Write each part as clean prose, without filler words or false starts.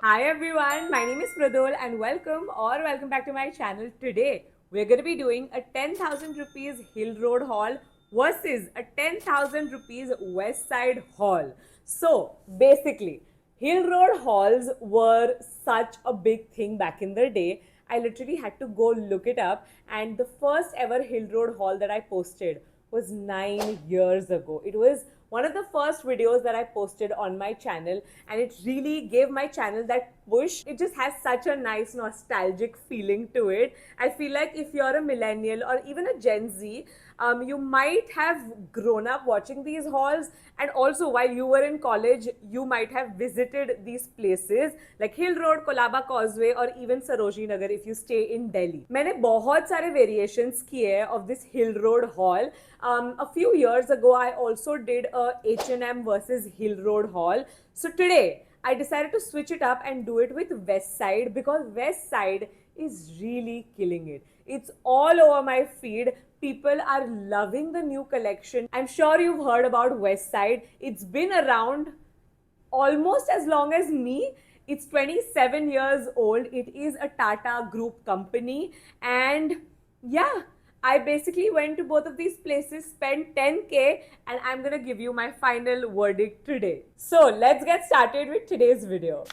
Hi everyone, my name is Pradol and welcome back to my channel. Today we're going to be doing a 10,000 rupees Hill Road haul versus a 10,000 rupees West Side haul. So basically, Hill Road hauls were such a big thing back in the day. I literally had to go look it up, and the first ever Hill Road haul that I posted was 9 years ago. It was one of the first videos that I posted on my channel, and it really gave my channel that push. It just has such a nice nostalgic feeling to it. I feel like if you're a millennial or even a Gen Z, you might have grown up watching these hauls, and also while you were in college, you might have visited these places like Hill Road, Kolaba Causeway, or even Sarojini Nagar if you stay in Delhi. मैंने बहुत सारे variations किए of this Hill Road haul. A few years ago, I also did a H&M versus Hill Road haul. So today, I decided to switch it up and do it with West Side because West Side is really killing it. It's all over my feed. People are loving the new collection. I'm sure you've heard about West Side. It's been around almost as long as me. It's 27 years old. It is a Tata Group company. And yeah, I basically went to both of these places, spent 10K, and I'm gonna give you my final verdict today. So let's get started with today's video.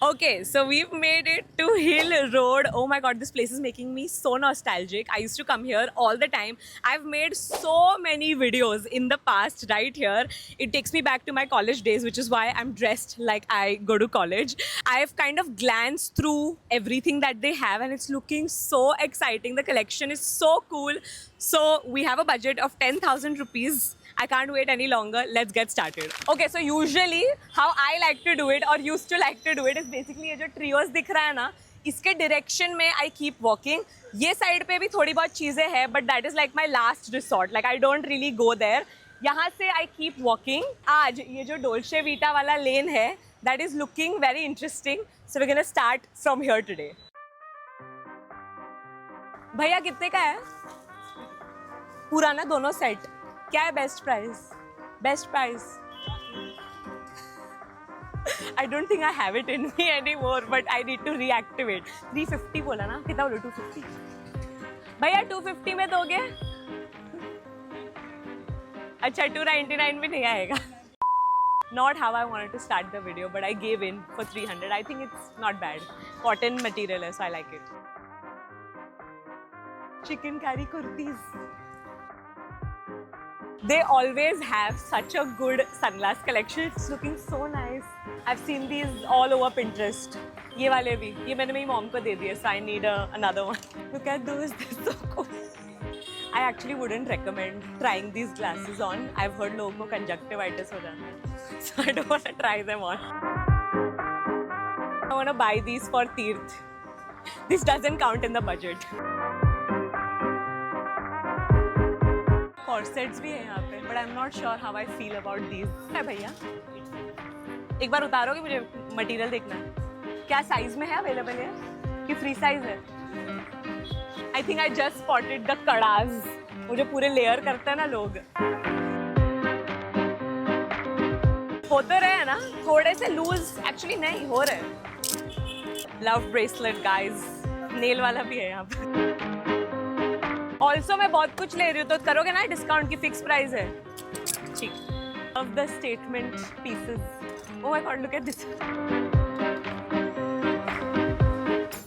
Okay, so we've made it to Hill Road. Oh my god, this place is making me so nostalgic. I used to come here all the time. I've made so many videos in the past right here. It takes me back to my college days, which is why I'm dressed like I go to college. I've kind of glanced through everything that they have and it's looking so exciting. The collection is so cool. So we have a budget of 10,000 rupees. I can't wait any longer. Let's get started. Okay, so usually how I like to do it or used to like to do it is basically ये जो trios दिख रहा है ना, इसके direction में I keep walking. ये side पे भी थोड़ी बहुत चीजें हैं, but that is like my last resort. Like I don't really go there. यहाँ से I keep walking. आज ये जो Dolce Vita वाला lane है, that is looking very interesting. So we're gonna start from here today. भैया कितने का है? पूरा ना दोनों सेट. क्या है best price? Best price. I don't think I have it in me anymore, but I need to reactivate. 350 बोला ना? कितना बोलो? 250. भैया 250 में दोगे? अच्छा 299 में नहीं आएगा. Not how I wanted to start the video, but I gave in for 300. I think it's not bad. Cotton material है, so I like it. Chicken curry kurtis. They always have such a good sunglass collection. It's looking so nice. I've seen these all over Pinterest. ये वाले भी. ये मैंने मेरी mom को दे दिए. So I need another one. Look at those. They're so cool. I actually wouldn't recommend trying these glasses on. I've heard लोगों को conjunctivitis हो जाता है. So I don't want to try them on. I want to buy these for Tirth. This doesn't count in the budget. Corsets भी है यहाँ पे, but I'm not sure how I feel about these. है भैया? एक बार उतारोगे मुझे material देखना है. क्या साइज में है अवेलेबल है? कि फ्री साइज है? I think I just spotted the कड़ाज. वो जो पूरे लेयर करते हैं ना लोग. हो तो रहे हैं ना? थोड़े से लूज एक्चुअली नहीं हो रहे. Love bracelet guys. नेल वाला भी है यहाँ पे. ऑल्सो मैं बहुत कुछ ले रही हूँ तो करोगे ना डिस्काउंट की फिक्स प्राइस है. ठीक. Of the statement pieces. Oh my God look at this.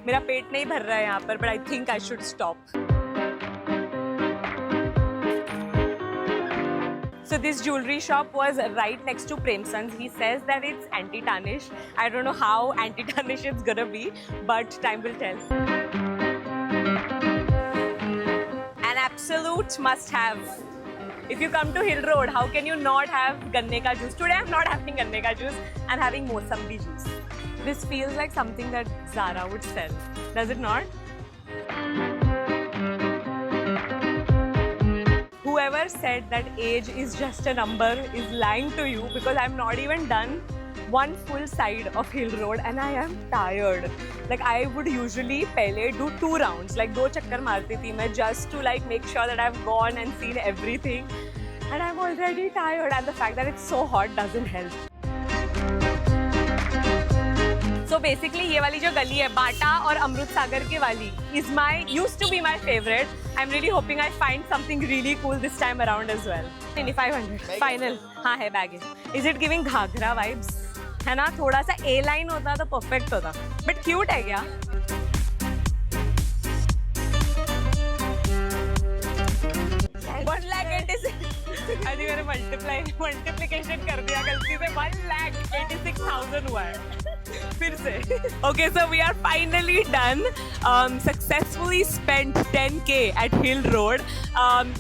मेरा पेट नहीं भर रहा है यहाँ पर, but I think I should stop. So this jewelry shop was right next to Premsons. He says that it's anti-tarnish. I don't know how anti-tarnish it's gonna be, but time will tell. Absolute must have. If you come to Hill Road, how can you not have ganne ka juice? Today I'm not having ganne ka juice. I'm having Mossambi juice. This feels like something that Zara would sell. Does it not? Whoever said that age is just a number is lying to you, because I'm not even done one full side of Hill Road and I am tired. Like I would usually पहले do 2 rounds, like 2 चक्कर मारती थी मैं, just to like make sure that I've gone and seen everything, and I'm already tired, and the fact that it's so hot doesn't help. So basically ये वाली जो गली है बाटा और अमृत सागर के वाली used to be my favorite. I'm really hoping I find something really cool this time around as well. 500 final. हाँ है baggage. Is it giving Ghaghara vibes? है ना, थोड़ा सा A line होता तो perfect होता. But cute है क्या? 1,86,000. I think मैंने multiplication कर दिया गलती से. 1,86,000 हुआ है. फिर से. Okay, so we are finally done. Successfully spent 10K at Hill Road.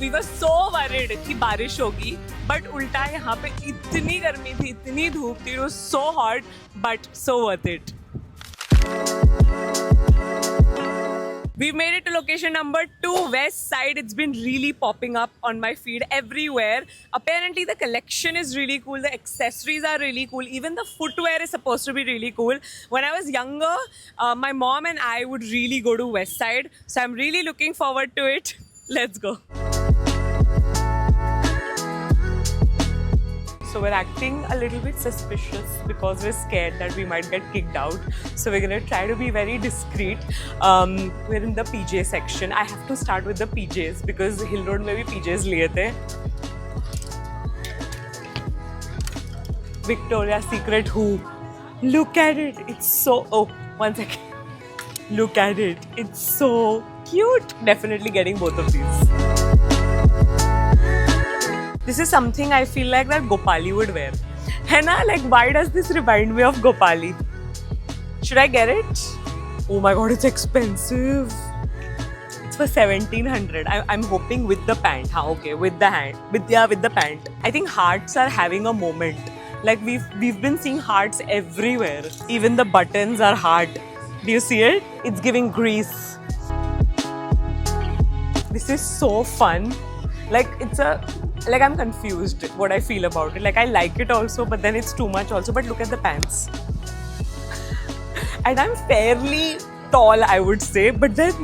We were so worried कि बारिश होगी, but उल्टा यहाँ पे इतनी गर्मी थी, इतनी धूप थी. It was so hot, but so worth it. We've made it to location number 2, West Side. It's been really popping up on my feed everywhere. Apparently the collection is really cool. The accessories are really cool. Even the footwear is supposed to be really cool. When I was younger, my mom and I would really go to West Side. So I'm really looking forward to it. Let's go. So we're acting a little bit suspicious because we're scared that we might get kicked out. So we're gonna try to be very discreet. We're in the PJ section. I have to start with the PJs because Hill Road में भी PJs लिए थे. Victoria's Secret hoop. Look at it. It's so. Oh, one second. Look at it. It's so cute. Definitely getting both of these. This is something I feel like that Gopali would wear. है ना? Like, why does this remind me of Gopali? Should I get it? Oh my god, it's expensive. It's for 1,700. I'm hoping with the pant. हाँ, okay, with the pant. I think hearts are having a moment. Like we've been seeing hearts everywhere. Even the buttons are heart. Do you see it? It's giving Greece. This is so fun. Like I'm confused what I feel about it. Like I like it also, but then it's too much also. But look at the pants. And I'm fairly tall, I would say. But then,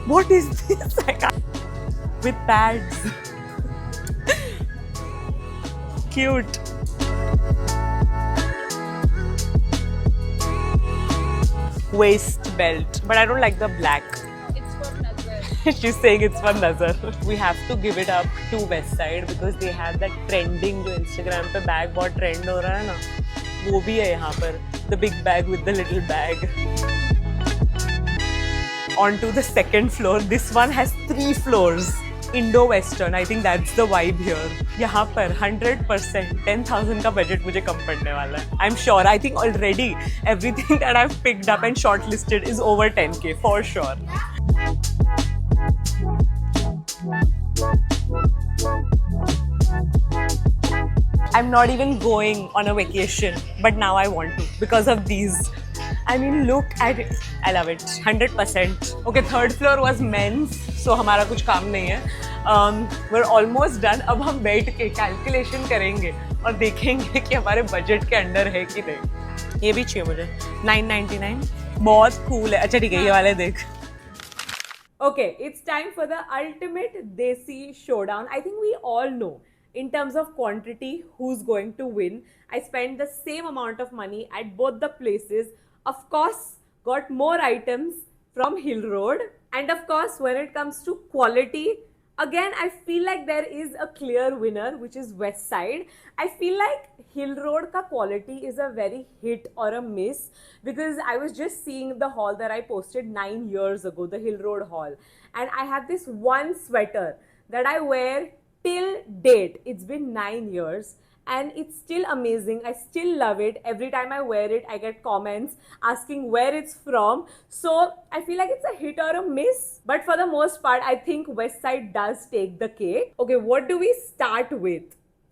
what is this? With pads. Cute. Waist belt. But I don't like the black. She's saying it's for Nazar. We have to give it up to West Side because they have that trending जो Instagram पे bag बहुत trend हो रहा है ना, वो भी है यहाँ पर. The big bag with the little bag. On to the second floor. This one has 3 floors. Indo-Western. I think that's the vibe here. यहाँ पर 100% 10,000 का budget मुझे कम पड़ने वाला है. I'm sure. I think already everything that I've picked up and shortlisted is over 10K for sure. I'm not even going on a vacation, but now I want to because of these. I mean, look at it. I love it. 100%. Okay, third floor was men's, so हमारा कुछ काम नहीं है. We're almost done. अब हम बैठ के calculation करेंगे और देखेंगे कि हमारे budget के अंदर है कि नहीं. ये भी चाहिए मुझे. 999. बहुत cool है. अच्छा ठीक है, ये वाले देख. Okay, it's time for the ultimate Desi showdown. I think we all know in terms of quantity who's going to win. I spent the same amount of money at both the places. Of course, got more items from Hill Road. And of course, when it comes to quality, again, I feel like there is a clear winner, which is West Side. I feel like Hill Road ka quality is a very hit or a miss because I was just seeing the haul that I posted 9 years ago, the Hill Road haul. And I have this one sweater that I wear till date. It's been 9 years. And it's still amazing. I still love it. Every time I wear it, I get comments asking where it's from. So I feel like it's a hit or a miss. But for the most part, I think West Side does take the cake. Okay, what do we start with?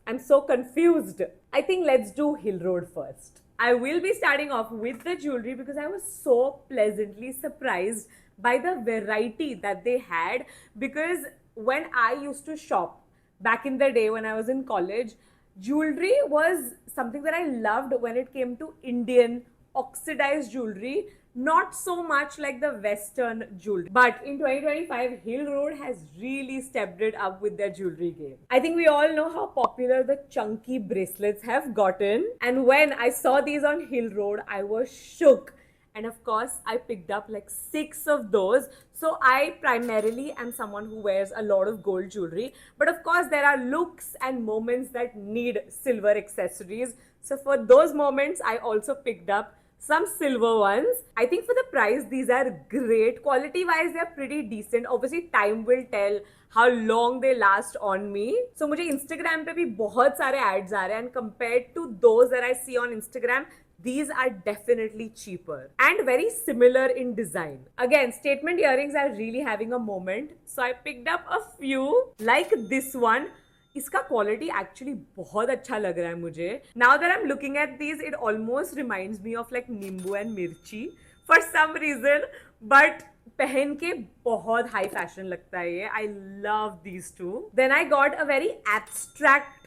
I'm so confused. I think let's do Hill Road first. I will be starting off with the jewelry because I was so pleasantly surprised by the variety that they had. Because when I used to shop back in the day when I was in college, jewelry was something that I loved when it came to Indian oxidized jewelry, not so much like the Western jewelry. But in 2025, Hill Road has really stepped it up with their jewelry game. I think we all know how popular the chunky bracelets have gotten. And when I saw these on Hill Road, I was shook. and of course I picked up like 6 of those. So I primarily am someone who wears a lot of gold jewelry, but of course there are looks and moments that need silver accessories. So for those moments I also picked up some silver ones. I think for the price these are great. Quality wise they're pretty decent. Obviously time will tell how long they last on me. So मुझे Instagram पे भी बहुत सारे ads आ रहे हैं, and compared to those that I see on Instagram, these are definitely cheaper and very similar in design. Again, statement earrings are really having a moment. So I picked up a few like this one. इसका quality actually बहुत अच्छा लग रहा है मुझे. Now that I am looking at these, it almost reminds me of like nimbu and mirchi for some reason, but पहन के बहुत हाई फैशन लगता है ये. I love these too. Then I got a very abstract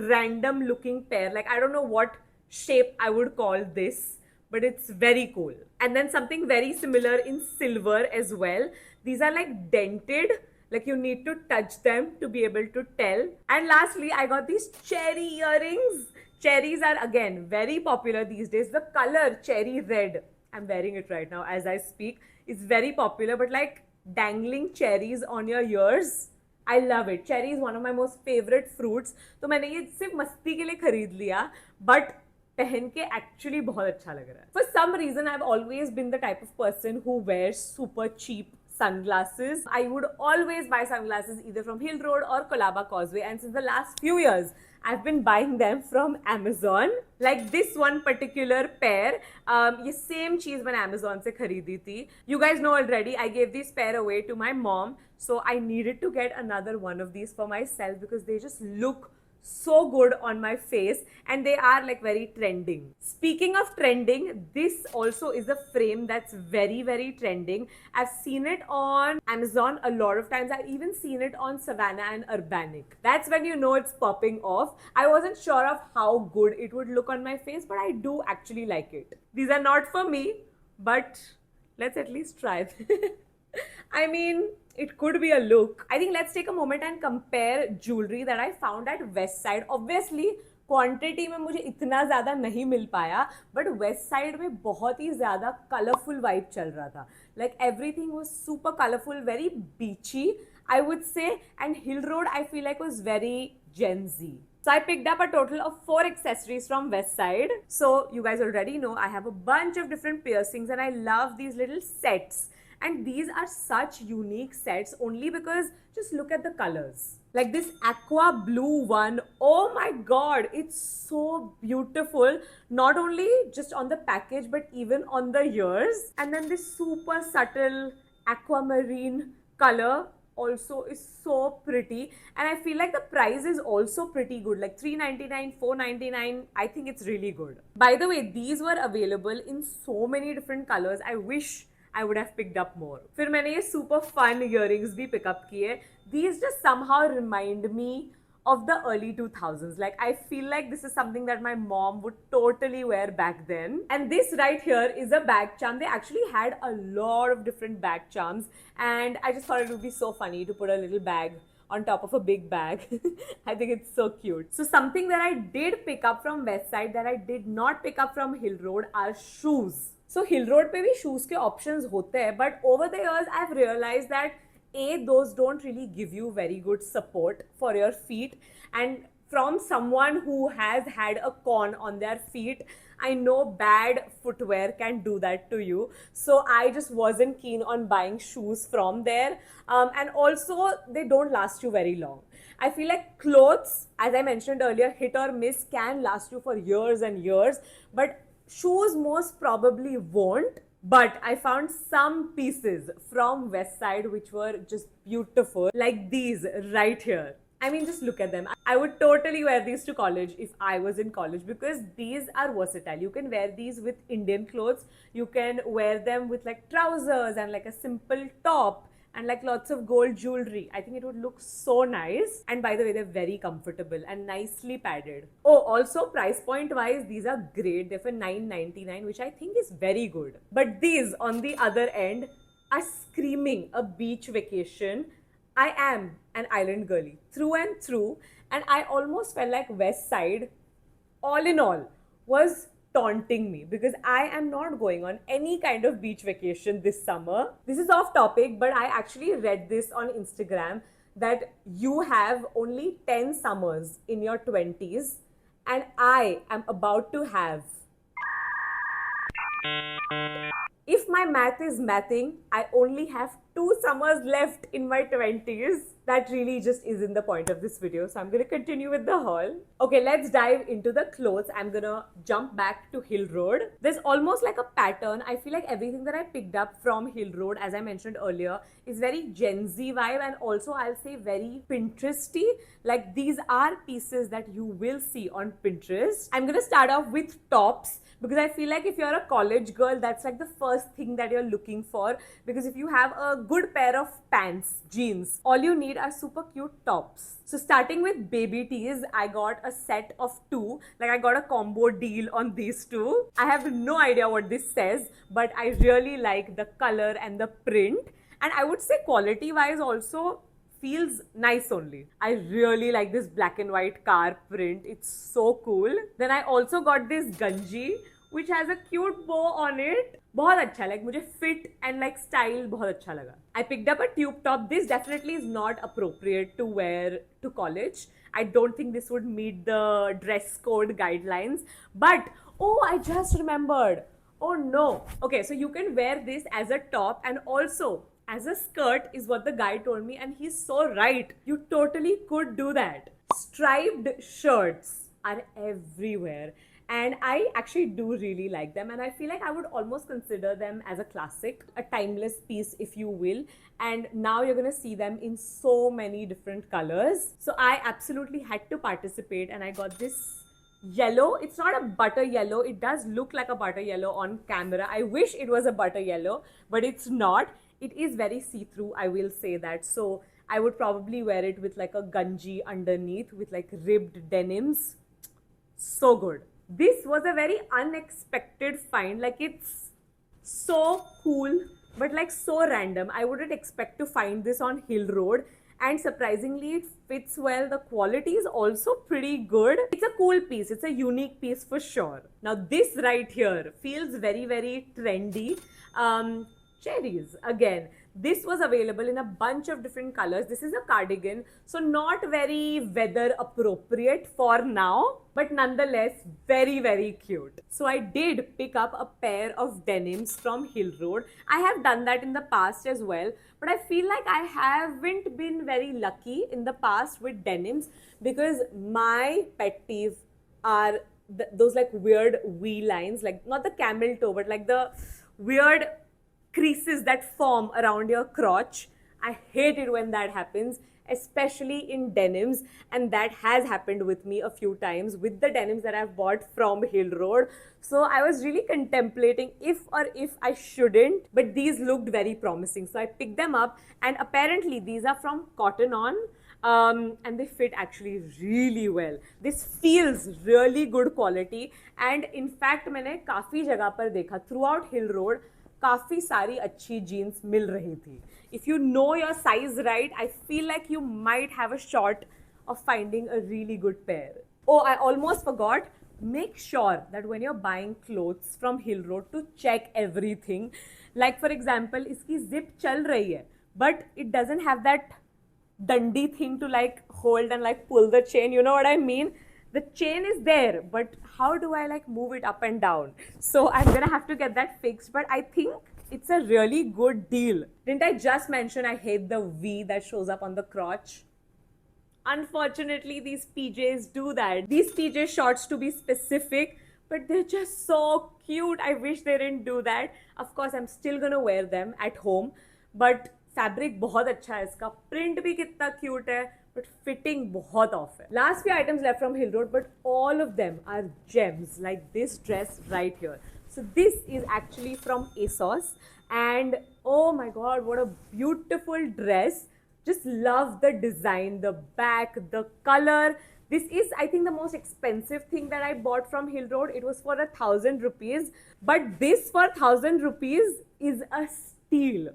random looking pair, like I don't know what shape I would call this, but it's very cool. And then something very similar in silver as well. These are like dented, like you need to touch them to be able to tell. And lastly I got these cherry earrings. Cherries are again very popular these days. The color cherry red, I'm wearing it right now as I speak, is very popular, but like dangling cherries on your ears, I love it. Cherry is one of my most favorite fruits. तो मैंने ये सिर्फ मस्ती के लिए खरीद लिया, but पहन के actually बहुत अच्छा लग रहा है. For some reason, I've always been the type of person who wears super cheap sunglasses. I would always buy sunglasses either from Hill Road or Colaba Causeway, and since the last few years, I've been buying them from Amazon. Like this one particular pair, ये same चीज मैंने Amazon से खरीदी थी. You guys know already, I gave this pair away to my mom, so I needed to get another one of these for myself because they just look so good on my face and they are like very trending. Speaking of trending, this also is a frame that's very trending. I've seen it on Amazon a lot of times. I've even seen it on Savannah and Urbanic. That's when you know it's popping off. I wasn't sure of how good it would look on my face, but I do actually like it. These are not for me, but let's at least try. I mean, it could be a look. I think let's take a moment and compare jewelry that I found at West Side. Obviously, quantity में मुझे इतना ज़्यादा नहीं मिल पाया, but west side में बहुत ही ज़्यादा colourful vibe चल रहा था. Like everything was super colourful, very बीची I would say, and Hill Road I feel like was very Gen Z. So I picked up a total of 4 accessories from West Side. So you guys already know I have a bunch of different piercings and I love these little sets. And these are such unique sets only because just look at the colors. Like this aqua blue one, oh my god, it's so beautiful. Not only just on the package but even on the ears. And then this super subtle aquamarine color also is so pretty, and I feel like the price is also pretty good, like $3.99, $4.99. I think it's really good. By the way, these were available in so many different colors. I wish I would have picked up more. फिर मैंने ये super fun earrings भी pick up किए. These just somehow remind me of the early 2000s. Like I feel like this is something that my mom would totally wear back then. And this right here is a bag charm. They actually had a lot of different bag charms, and I just thought it would be so funny to put a little bag on top of a big bag. I think it's so cute. So something that I did pick up from West Side that I did not pick up from Hill Road are shoes. So Hill Road पे भी shoes के options होते हैं, but over the years I've realized that those don't really give you very good support for your feet, and from someone who has had a con on their feet, I know bad footwear can do that to you. So I just wasn't keen on buying shoes from there, and also they don't last you very long. I feel like clothes, as I mentioned earlier, hit or miss can last you for years and years, but shoes most probably won't. But I found some pieces from West Side which were just beautiful, like these right here. I mean, just look at them. I would totally wear these to college if I was in college because these are versatile. You can wear these with Indian clothes. You can wear them with like trousers and like a simple top and like lots of gold jewelry. I think it would look so nice. And by the way, they're very comfortable and nicely padded. Oh, also price point wise, these are great. They're for $9.99, which I think is very good. But these on the other end are screaming a beach vacation. I am an island girly through and through, and I almost felt like West Side, all in all, was taunting me because I am not going on any kind of beach vacation this summer. This is off topic, but I actually read this on Instagram that you have only 10 summers in your 20s, and I am about to have, if my math is mathing, I only have 2 summers left in my 20s. That really just isn't the point of this video. So I'm going to continue with the haul. Okay, let's dive into the clothes. I'm going to jump back to Hill Road. There's almost like a pattern. I feel like everything that I picked up from Hill Road, as I mentioned earlier, is very Gen Z vibe, and also I'll say very Pinteresty. Like, these are pieces that you will see on Pinterest. I'm going to start off with tops, because I feel like if you're a college girl, that's like the first thing that you're looking for. Because if you have a good pair of pants, jeans, all you need are super cute tops. So starting with baby tees, I got a set of 2. Like, I got a combo deal on these 2. I have no idea what this says, but I really like the color and the print. And I would say quality wise also feels nice only. I really like this black and white car print. It's so cool. Then I also got this ganji, which has a cute bow on it. बहुत अच्छा, like मुझे fit and like style बहुत अच्छा लगा. I picked up a tube top. This definitely is not appropriate to wear to college. I don't think this would meet the dress code guidelines. But oh, I just remembered. Oh no. Okay, so you can wear this as a top and also as a skirt is what the guy told me, and he's so right. You totally could do that. Striped shirts are everywhere, and I actually do really like them, and I feel like I would almost consider them as a classic, a timeless piece if you will. And now you're gonna see them in so many different colors. So I absolutely had to participate, and I got this yellow. It's not a butter yellow. It does look like a butter yellow on camera. I wish it was a butter yellow, but it's not. It is very see-through, I will say that. So I would probably wear it with like a ganji underneath with like ribbed denims. So good. This was a very unexpected find. Like, it's so cool, but like so random. I wouldn't expect to find this on Hill Road. And surprisingly, it fits well. The quality is also pretty good. It's a cool piece. It's a unique piece for sure. Now, this right here feels very, very trendy. Cherries again. This was available in a bunch of different colors. This is a cardigan, so not very weather appropriate for now, but nonetheless very, very cute. So I did pick up a pair of denims from Hill Road. I have done that in the past as well, but I feel like I haven't been very lucky in the past with denims, because my pet peeve are those like weird V lines, like not the camel toe, but like the weird creases that form around your crotch. I hate it when that happens, especially in denims, and that has happened with me a few times with the denims that I've bought from Hill Road. So I was really contemplating if I shouldn't, but these looked very promising. So I picked them up, and apparently these are from Cotton On. And they fit actually really well. This feels really good quality, and in fact मैंने काफ़ी जगह पर देखा throughout Hill Road काफ़ी सारी अच्छी jeans मिल रही थी. If you know your size right, I feel like you might have a shot of finding a really good pair. Oh, I almost forgot. Make sure that when you're buying clothes from Hill Road to check everything. Like for example, इसकी zip चल रही है, but it doesn't have that dundee thing to like hold and like pull the chain. You know what I mean? The chain is there, but how do I like move it up and down? So I'm gonna have to get that fixed, but I think it's a really good deal. Didn't I just mention I hate the V that shows up on the crotch? Unfortunately, these PJs do that. These PJ shorts, to be specific, but they're just so cute. I wish they didn't do that. Of course, I'm still gonna wear them at home, but fabric बहुत अच्छा है इसका, print भी कितना cute है, but fitting बहुत of है. Last few items left from Hill Road, but all of them are gems, like this dress right here. So this is actually from ASOS, and oh my god, what a beautiful dress. Just love the design, the back, the color. This is, I think, the most expensive thing that I bought from Hill Road. It was for 1,000 rupees, but this for 1,000 rupees is a steal.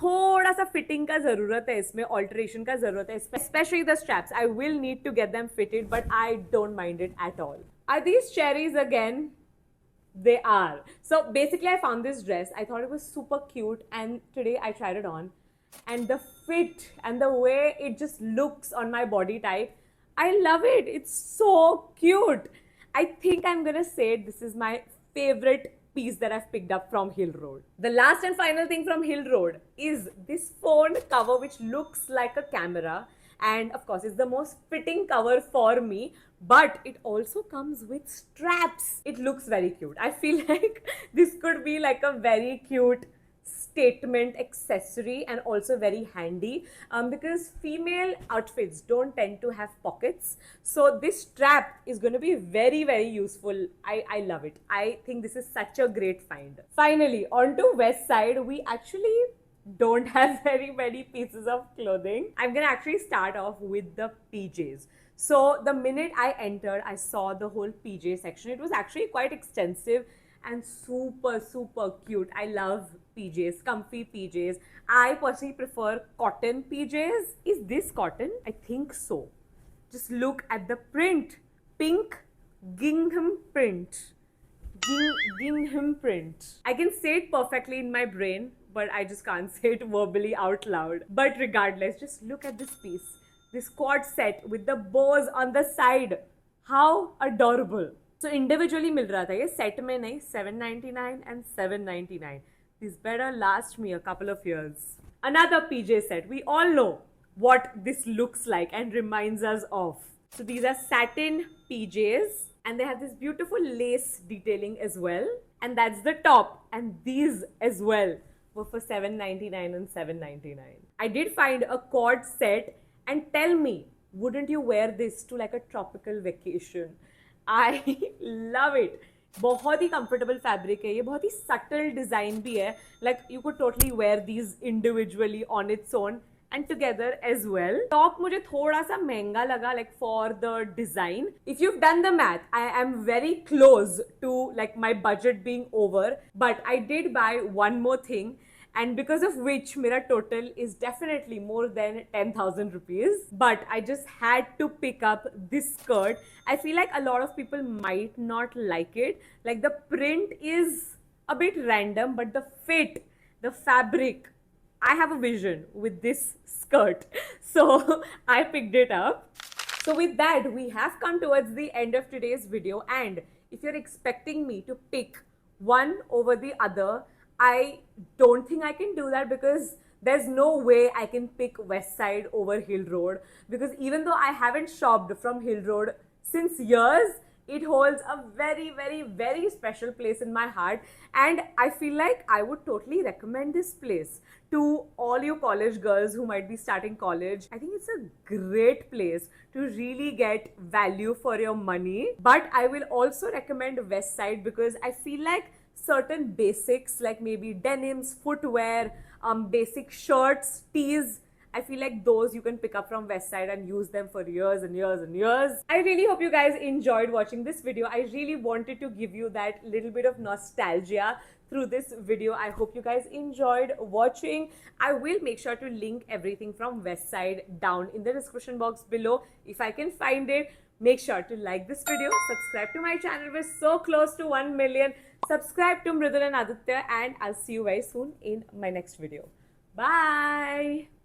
थोड़ा सा fitting का जरूरत है इसमें, alteration का जरूरत है, especially the straps. I will need to get them fitted, but I don't mind it at all. Are these cherries again? They are. So basically, I found this dress. I thought it was super cute, and today I tried it on. And the fit and the way it just looks on my body type, I love it. It's so cute. I think I'm gonna say this is my favorite piece that I've picked up from Hill Road. The last and final thing from Hill Road is this phone cover, which looks like a camera. And of course, it's the most fitting cover for me, but it also comes with straps. It looks very cute. I feel like this could be like a very cute statement accessory and also very handy because female outfits don't tend to have pockets, so this strap is going to be very useful. I love it. I think this is such a great find. Finally, on to West Side. We actually don't have very many pieces of clothing. I'm gonna actually start off with the PJs. So the minute I entered, I saw the whole PJ section. It was actually quite extensive and super cute. I love PJs, comfy PJs. I personally prefer cotton PJs. Is this cotton? I think so. Just look at the print. Pink gingham print. Gingham print. I can say it perfectly in my brain, but I just can't say it verbally out loud. But regardless, just look at this piece. This quad set with the bows on the side. How adorable. So individually मिल रहा था ये set में नहीं, 799 and 799. This better last me a couple of years. Another PJ set. We all know what this looks like and reminds us of. So these are satin PJs and they have this beautiful lace detailing as well. And that's the top. And these as well were for 799 and 799. I did find a cord set, and tell me, wouldn't you wear this to like a tropical vacation? I love it. बहुत ही comfortable fabric है ये, बहुत ही subtle design भी है. Like you could totally wear these individually on its own and together as well. Top मुझे थोड़ा सा महंगा लगा like for the design. If you've done the math, I am very close to like my budget being over. But I did buy one more thing, and because of which mera total is definitely more than 10,000 rupees. But I just had to pick up this skirt. I feel like a lot of people might not like it. Like the print is a bit random, but the fit, the fabric, I have a vision with this skirt. So I picked it up. So with that, we have come towards the end of today's video. And if you're expecting me to pick one over the other, I don't think I can do that because there's no way I can pick West Side over Hill Road, because even though I haven't shopped from Hill Road since years, it holds a very special place in my heart, and I feel like I would totally recommend this place to all you college girls who might be starting college. I think it's a great place to really get value for your money. But I will also recommend West Side because I feel like certain basics like maybe denims, footwear, basic shirts, tees, I feel like those you can pick up from West Side and use them for years and years and years. I really hope you guys enjoyed watching this video. I really wanted to give you that little bit of nostalgia through this video. I hope you guys enjoyed watching. I will make sure to link everything from West Side down in the description box below if I can find it. Make sure to like this video, subscribe to my channel. We're so close to 1 million. Subscribe to Mridul and Aditya, and I'll see you very soon in my next video. Bye!